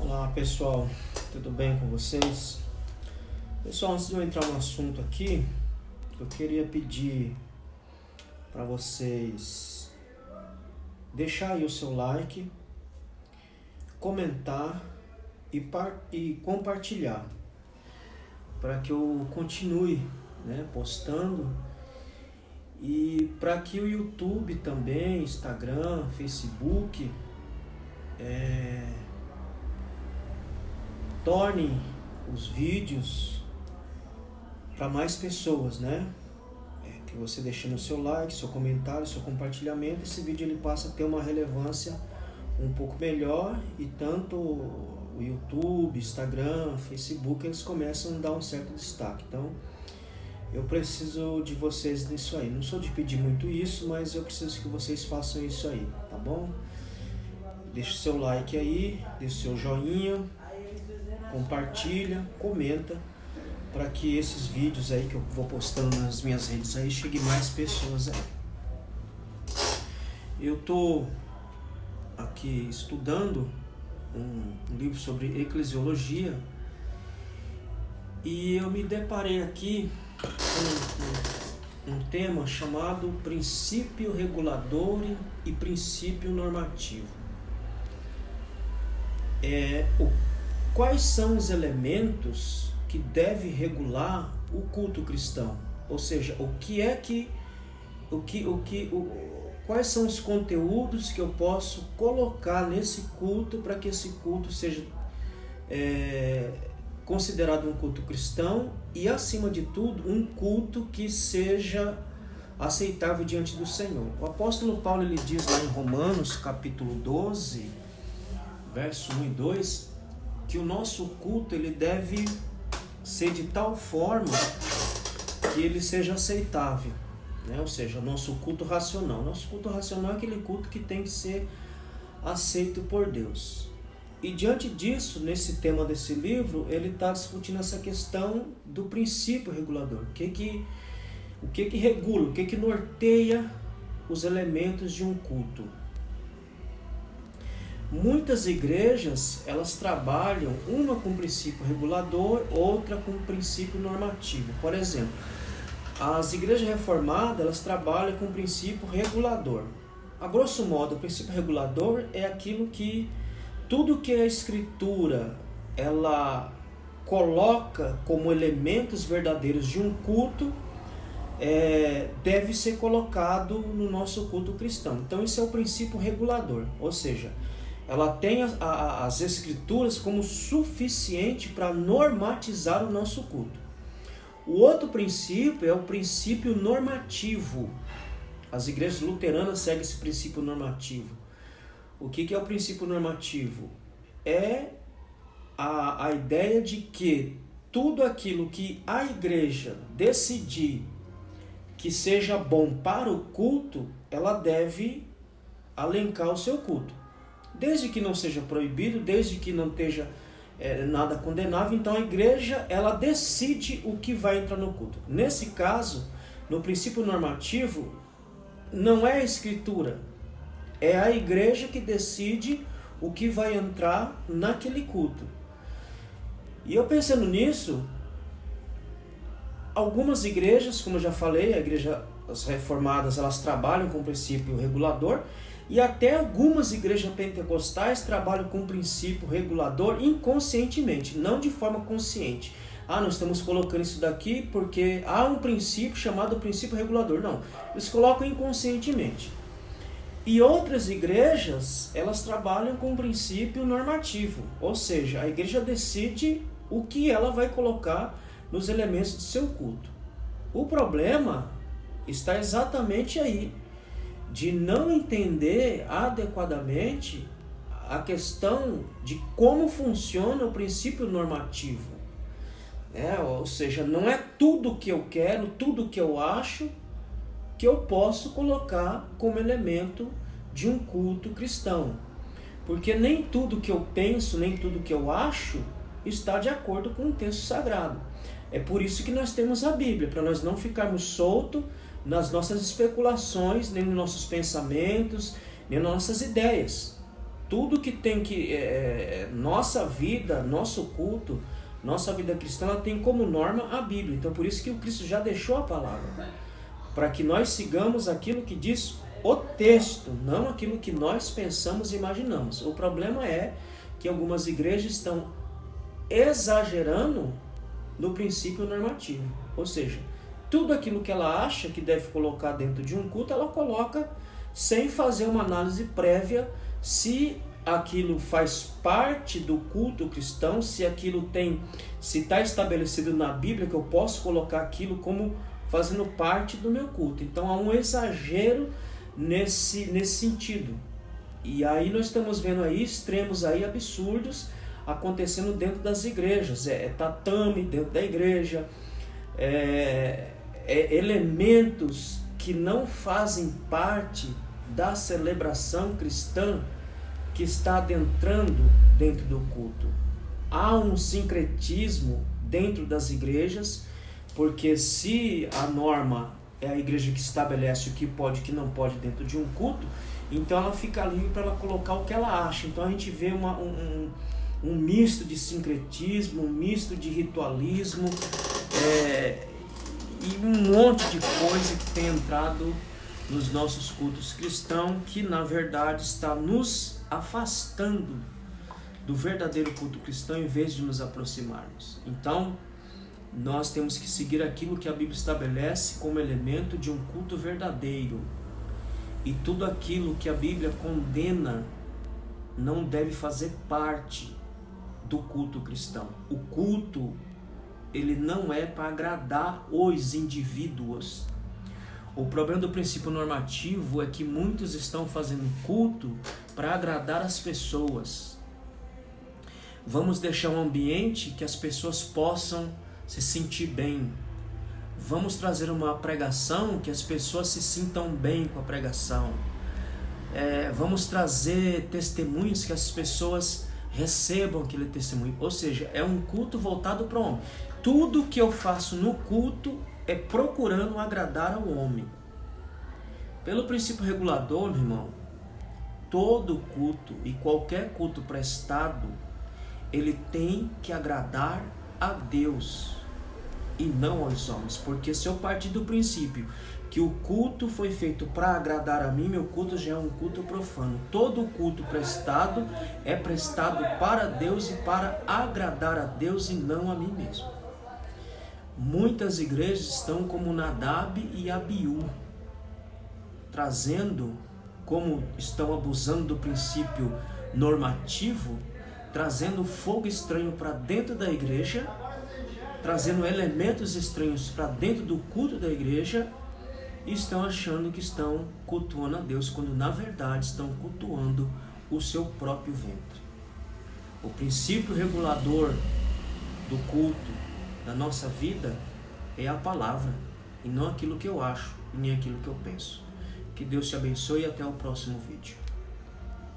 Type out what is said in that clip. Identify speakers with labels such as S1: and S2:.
S1: Olá pessoal, tudo bem com vocês? Pessoal, antes de eu entrar no assunto aqui, eu queria pedir para vocês deixar aí o seu like, comentar e compartilhar, para que eu continue postando e para que o YouTube também, Instagram, Facebook tornem os vídeos para mais pessoas, que você deixando o seu like, seu comentário, seu compartilhamento, esse vídeo ele passa a ter uma relevância um pouco melhor e tanto o YouTube, Instagram, Facebook, eles começam a dar um certo destaque. Então, eu preciso de vocês nisso aí. Não sou de pedir muito isso, mas eu preciso que vocês façam isso aí, tá bom? Deixa o seu like aí, deixa o seu joinha, compartilha, comenta, para que esses vídeos aí que eu vou postando nas minhas redes aí cheguem mais pessoas aí. Eu tô aqui estudando um livro sobre eclesiologia e eu me deparei aqui com um tema chamado princípio regulador e princípio normativo. Quais são os elementos que devem regular o culto cristão? Ou seja, quais são os conteúdos que eu posso colocar nesse culto para que esse culto seja considerado um culto cristão e, acima de tudo, um culto que seja aceitável diante do Senhor. O apóstolo Paulo ele diz lá em Romanos, capítulo 12, verso 1 e 2, que o nosso culto ele deve ser de tal forma que ele seja aceitável, ou seja, o nosso culto racional. Nosso culto racional é aquele culto que tem que ser aceito por Deus. E diante disso, nesse tema desse livro, ele está discutindo essa questão do princípio regulador. O que regula, o que norteia os elementos de um culto. Muitas igrejas, elas trabalham uma com princípio regulador, outra com princípio normativo. Por exemplo, as igrejas reformadas, elas trabalham com princípio regulador. A grosso modo, o princípio regulador é aquilo que tudo que a Escritura ela coloca como elementos verdadeiros de um culto deve ser colocado no nosso culto cristão. Então, esse é o princípio regulador, ou seja, ela tem as Escrituras como suficiente para normatizar o nosso culto. O outro princípio é o princípio normativo. As igrejas luteranas seguem esse princípio normativo. O que é o princípio normativo? É a ideia de que tudo aquilo que a igreja decidir que seja bom para o culto, ela deve alencar o seu culto. Desde que não seja proibido, desde que não esteja nada condenável, então a igreja ela decide o que vai entrar no culto. Nesse caso, no princípio normativo, não é a Escritura, é a igreja que decide o que vai entrar naquele culto. E eu pensando nisso, algumas igrejas, como eu já falei, as reformadas, elas trabalham com o princípio regulador, e até algumas igrejas pentecostais trabalham com o princípio regulador inconscientemente, não de forma consciente. Nós estamos colocando isso daqui porque há um princípio chamado princípio regulador. Não, eles colocam inconscientemente. E outras igrejas, elas trabalham com o princípio normativo, ou seja, a igreja decide o que ela vai colocar nos elementos do seu culto. O problema está exatamente aí, de não entender adequadamente a questão de como funciona o princípio normativo. Ou seja, não é tudo que eu quero, tudo que eu acho, que eu posso colocar como elemento de um culto cristão. Porque nem tudo que eu penso, nem tudo que eu acho está de acordo com o texto sagrado. É por isso que nós temos a Bíblia, para nós não ficarmos soltos nas nossas especulações, nem nos nossos pensamentos, nem nas nossas ideias. Tudo que tem que... nossa vida, nosso culto, nossa vida cristã, ela tem como norma a Bíblia. Então por isso que o Cristo já deixou a palavra, para que nós sigamos aquilo que diz o texto, não aquilo que nós pensamos e imaginamos. O problema é que algumas igrejas estão exagerando no princípio normativo. Ou seja, tudo aquilo que ela acha que deve colocar dentro de um culto, ela coloca sem fazer uma análise prévia se aquilo faz parte do culto cristão, se está estabelecido na Bíblia que eu posso colocar aquilo como fazendo parte do meu culto. Então há um exagero nesse sentido. E aí nós estamos vendo aí extremos aí absurdos acontecendo dentro das igrejas. Tatame dentro da igreja, elementos que não fazem parte da celebração cristã que está adentrando dentro do culto. Há um sincretismo dentro das igrejas, porque se a norma é a igreja que estabelece o que pode e o que não pode dentro de um culto, então ela fica livre para ela colocar o que ela acha. Então a gente vê um misto de sincretismo, um misto de ritualismo, e um monte de coisa que tem entrado nos nossos cultos cristãos, que na verdade está nos afastando do verdadeiro culto cristão em vez de nos aproximarmos. Então nós temos que seguir aquilo que a Bíblia estabelece como elemento de um culto verdadeiro, e tudo aquilo que a Bíblia condena não deve fazer parte do culto cristão. O culto, ele não é para agradar os indivíduos. O problema do princípio normativo é que muitos estão fazendo culto para agradar as pessoas. Vamos deixar um ambiente que as pessoas possam se sentir bem. Vamos trazer uma pregação que as pessoas se sintam bem com a pregação. Vamos trazer testemunhos que as pessoas recebam aquele testemunho. Ou seja, é um culto voltado para o homem. Tudo que eu faço no culto é procurando agradar ao homem. Pelo princípio regulador, meu irmão, todo culto e qualquer culto prestado, ele tem que agradar a Deus e não aos homens. Porque se eu partir do princípio que o culto foi feito para agradar a mim, meu culto já é um culto profano. Todo culto prestado é prestado para Deus e para agradar a Deus e não a mim mesmo. Muitas igrejas estão como Nadab e Abiú, trazendo, como estão abusando do princípio normativo, trazendo fogo estranho para dentro da igreja, trazendo elementos estranhos para dentro do culto da igreja, e estão achando que estão cultuando a Deus, quando na verdade estão cultuando o seu próprio ventre. O princípio regulador do culto da nossa vida é a palavra, e não aquilo que eu acho, nem aquilo que eu penso. Que Deus te abençoe e até o próximo vídeo.